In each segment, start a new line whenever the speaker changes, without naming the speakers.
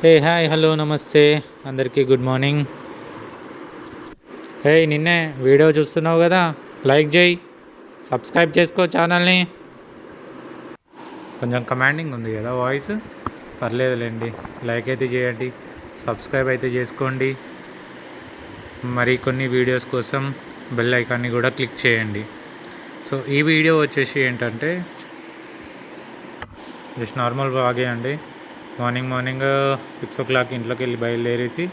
Hi hello నమస్తే అందరికీ good morning. నిన్నే వీడియో చూస్తున్నావు కదా, లైక్ చేయి, సబ్స్క్రైబ్ చేసుకో ఛానల్ని. కొంచెం కమాండింగ్ ఉంది కదా వాయిస్, పర్లేదులేండి. లైక్ అయితే చేయండి, సబ్స్క్రైబ్ అయితే చేసుకోండి. మరి కొన్ని వీడియోస్ కోసం బెల్ ఐకాన్ని కూడా క్లిక్ చేయండి. సో ఈ వీడియో వచ్చేసి ఏంటంటే జస్ట్ నార్మల్ వ్లాగే అండి. మార్నింగ్ 6 o'clock ఇంట్లోకి వెళ్ళి బయలుదేరేసి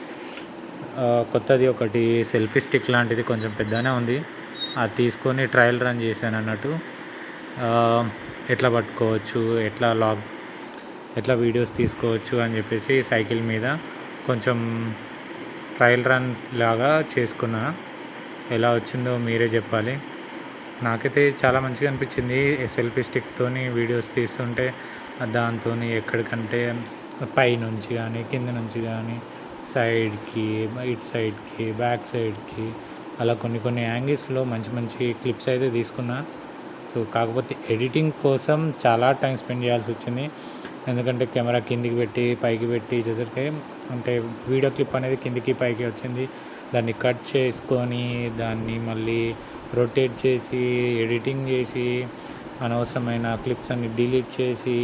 కొత్తది ఒకటి సెల్ఫీ స్టిక్ లాంటిది కొంచెం పెద్దనే ఉంది, అది తీసుకొని ట్రయల్ రన్ చేశాను అన్నట్టు. ఎట్లా పట్టుకోవచ్చు, ఎట్లా వీడియోస్ తీసుకోవచ్చు అని చెప్పేసి సైకిల్ మీద కొంచెం ట్రయల్ రన్ లాగా చేసుకున్నా. ఎలా వచ్చిందో మీరే చెప్పాలి. నాకైతే చాలా మంచిగా అనిపించింది సెల్ఫీ స్టిక్తోని వీడియోస్ తీస్తుంటే. దాంతో ఎక్కడికంటే పైనుంచి కానీ కింద నుంచి కానీ సైడ్కి, ఇటు సైడ్కి, బ్యాక్ సైడ్కి, అలా కొన్ని యాంగిల్స్లో మంచి క్లిప్స్ అయితే తీసుకున్నా. సో కాకపోతే ఎడిటింగ్ కోసం చాలా టైం స్పెండ్ చేయాల్సి వచ్చింది. ఎందుకంటే కెమెరా కిందికి పెట్టి పైకి పెట్టి చేసరికి అంటే వీడియో క్లిప్ అనేది కిందికి పైకి వచ్చింది. దాన్ని కట్ చేసుకొని దాన్ని మళ్ళీ రొటేట్ చేసి ఎడిటింగ్ చేసి అనవసరమైన క్లిప్స్ అన్ని డిలీట్ చేసి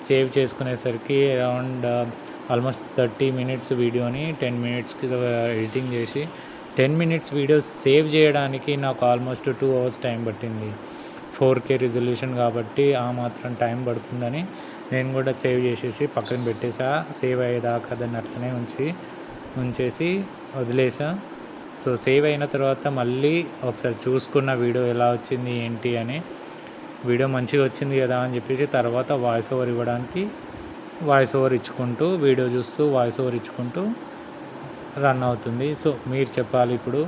సేవ్ చేసుకునేసరికి అరౌండ్ ఆల్మోస్ట్ 30 minutes వీడియోని 10 minutesకి ఎడిటింగ్ చేసి 10 minutes వీడియో సేవ్ చేయడానికి నాకు ఆల్మోస్ట్ 2 hours టైం పట్టింది. 4K రిజల్యూషన్ కాబట్టి ఆ మాత్రం టైం పడుతుందని నేను కూడా సేవ్ చేసేసి పక్కన పెట్టేసా. సేవ్ అయ్యేదాకా దాన్ని అట్లనే ఉంచేసి వదిలేసా. సో సేవ్ అయిన తర్వాత మళ్ళీ ఒకసారి చూసుకున్న వీడియో ఎలా వచ్చింది ఏంటి అని. వీడియో మంచిగా వచ్చింది కదా అని చెప్పేసి తర్వాత వాయిస్ ఓవర్ ఇవ్వడానికి వాయిస్ ఓవర్ ఇచ్చుకుంటూ వీడియో చూస్తూ వాయిస్ ఓవర్ ఇచ్చుకుంటూ రన్ అవుతుంది. సో మీరు చెప్పాలి ఇప్పుడు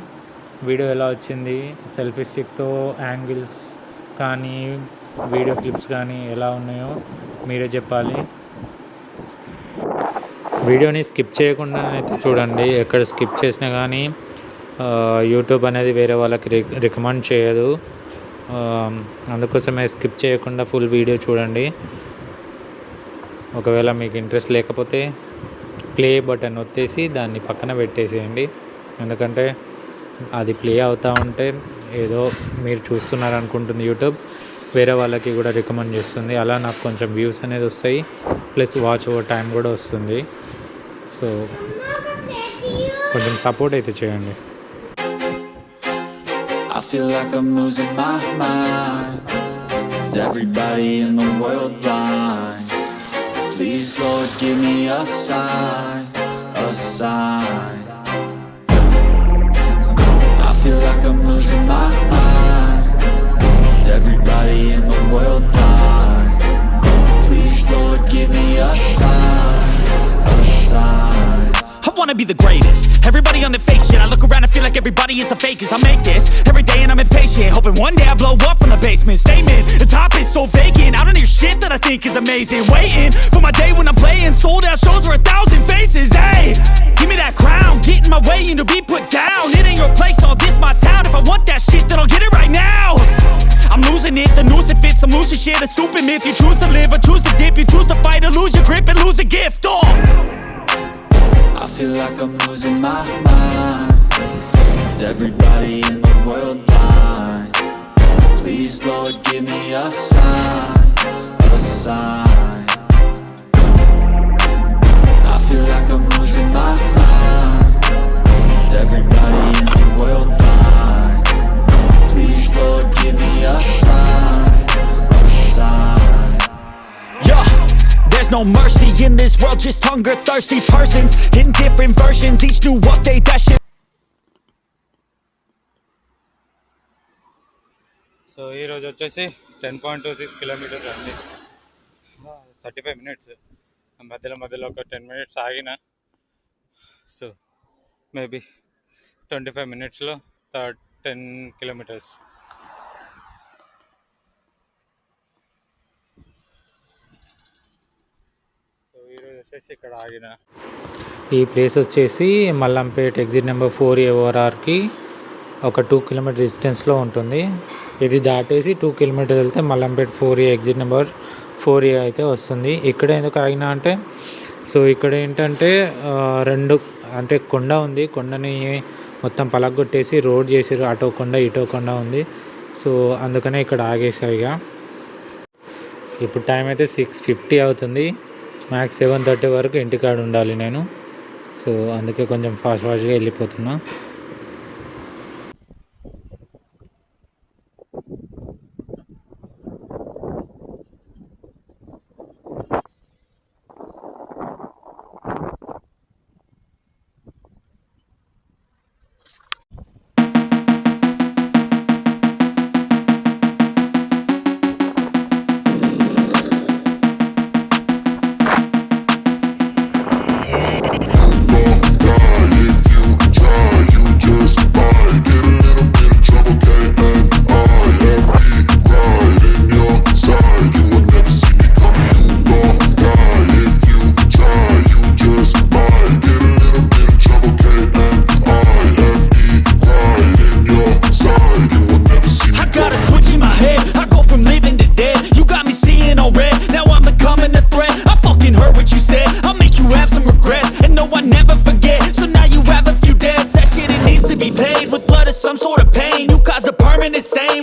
వీడియో ఎలా వచ్చింది, సెల్ఫీ స్టిక్తో యాంగిల్స్ కానీ వీడియో క్లిప్స్ కానీ ఎలా ఉన్నాయో మీరే చెప్పాలి. వీడియోని స్కిప్ చేయకుండా అయితే చూడండి. ఎక్కడ స్కిప్ చేసినా కానీ యూట్యూబ్ అనేది వేరే వాళ్ళకి రికమెండ్ చేయదు. అందుకోసమే స్కిప్ చేయకుండా ఫుల్ వీడియో చూడండి. ఒకవేళ మీకు ఇంట్రెస్ట్ లేకపోతే ప్లే బటన్ ఒత్తేసి దాన్ని పక్కన పెట్టేసేయండి. ఎందుకంటే అది ప్లే అవుతూ ఉంటే ఏదో మీరు చూస్తున్నారు అనుకుంటుంది యూట్యూబ్, వేరే వాళ్ళకి కూడా రికమెండ్ చేస్తుంది. అలా నాకు కొంచెం వ్యూస్ అనేది వస్తాయి, ప్లస్ వాచ్ ఓవర్ టైం కూడా వస్తుంది. సో కొంచెం సపోర్ట్ అయితే చేయండి.
I feel like I'm losing my mind. Is everybody in the world blind? Please Lord give me a sign, a sign. I feel like I'm losing my mind. Is everybody in the world blind? Please Lord give me a sign, a sign.
I wanna be the greatest. Everybody on the fake shit. I look around and feel like everybody is the fakest. I make this every day and I'm impatient, hoping one day I blow up from the basement. Statement, the top is so vacant. I don't hear shit that I think is amazing. Waiting for my day when I'm playing sold out shows for 1,000 faces. Hey, give me that crown, get in my way and to be put down. It ain't your place, all this my town. If I want that shit, then I'll get it right now. I'm losing it, the noose it fits. I'm losing shit, a stupid myth. You choose to live or choose to dip. You choose to fight or lose your grip and lose a gift.
I feel like I'm losing my mind. Is everybody in the world blind? Please Lord give me a sign, a sign. I feel like I'm losing my mind. Is everybody in the world blind? Please Lord give me a sign, a sign.
Yeah, there's no mercy in this world, just hunger thirsty persons in different versions, each new update that shit.
So ఈరోజు వచ్చేసి 10.26 kilometers అండి, 35 minutes. మధ్యలో ఒక 10 minutes ఆగిన. So maybe 25 minutesలో 10 kilometers. So ఈరోజు వచ్చేసి ఇక్కడ ఆగిన. ఈ ప్లేస్ వచ్చేసి మల్లంపేట్ ఎగ్జిట్ నెంబర్ 4 ఒక 2 kilometers డిస్టెన్స్లో ఉంటుంది. ఇది దాటేసి 2 kilometers వెళ్తే Mallampet 4A exit number 4A అయితే వస్తుంది. ఇక్కడ ఎందుకు ఆగినా అంటే సో ఇక్కడ ఏంటంటే రెండు అంటే కొండ ఉంది, కొండని మొత్తం పలగొట్టేసి రోడ్ చేసారు, అటో కొండ ఇటో కొండ ఉంది. సో అందుకనే ఇక్కడ ఆగేసా ఇక. ఇప్పుడు టైం అయితే 6:50 అవుతుంది, మ్యాక్స్ 7:30 వరకు ఇంటికాడ ఉండాలి నేను. సో అందుకే కొంచెం ఫాస్ట్గా వెళ్ళిపోతున్నా.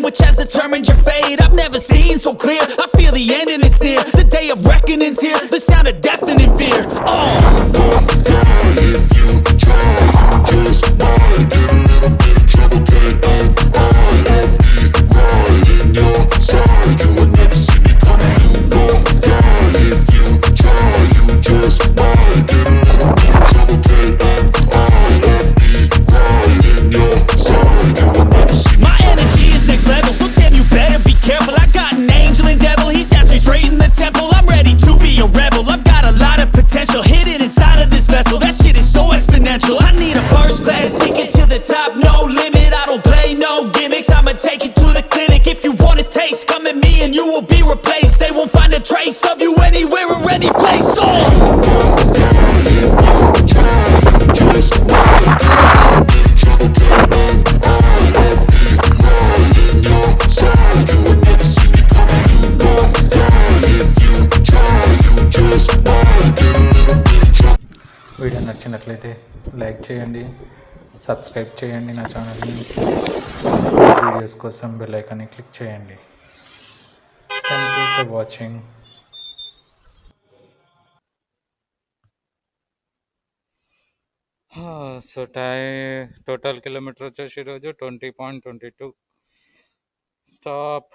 Which has determined your fate. I've never seen so clear. I feel the end and it's near. The day of reckoning's here. The sound of deafening fear. You gon' die if you try. You just might get a little bit of trouble. K-N-I-F-E right in your side. You will never see me coming. You gon' die if you try. You just might get a little bit of trouble. K-N-I-F-E right in your side. You will never see me. My energy is next level, so damn you better be careful. I got an angel and devil, he stabs me straight in the temple. I'm ready to be a rebel, I've got a lot of potential hidden inside of this vessel. That shit is so exponential. I need a first class ticket to the top, no limit. I don't play no gimmicks, I'ma take you to the clinic. If you want a taste, come at me and you will be replaced. They won't find a trace of you anywhere or any place. You gon' die if you try. You just might get a little bit of trouble. K-N-I-F-E right in your side. You will never see me coming. You gon' die if you try. You just might get a little bit of trouble.
Video నచ్చినట్లయితే like చేయండి, subscribe చేయండి నా ఛానల్ని. Videos కోసం bell ఐకాన్ని click చేయండి. Thank you for watching. So total kilometre వచ్చేసి ఈరోజు 20.22. స్టాప్.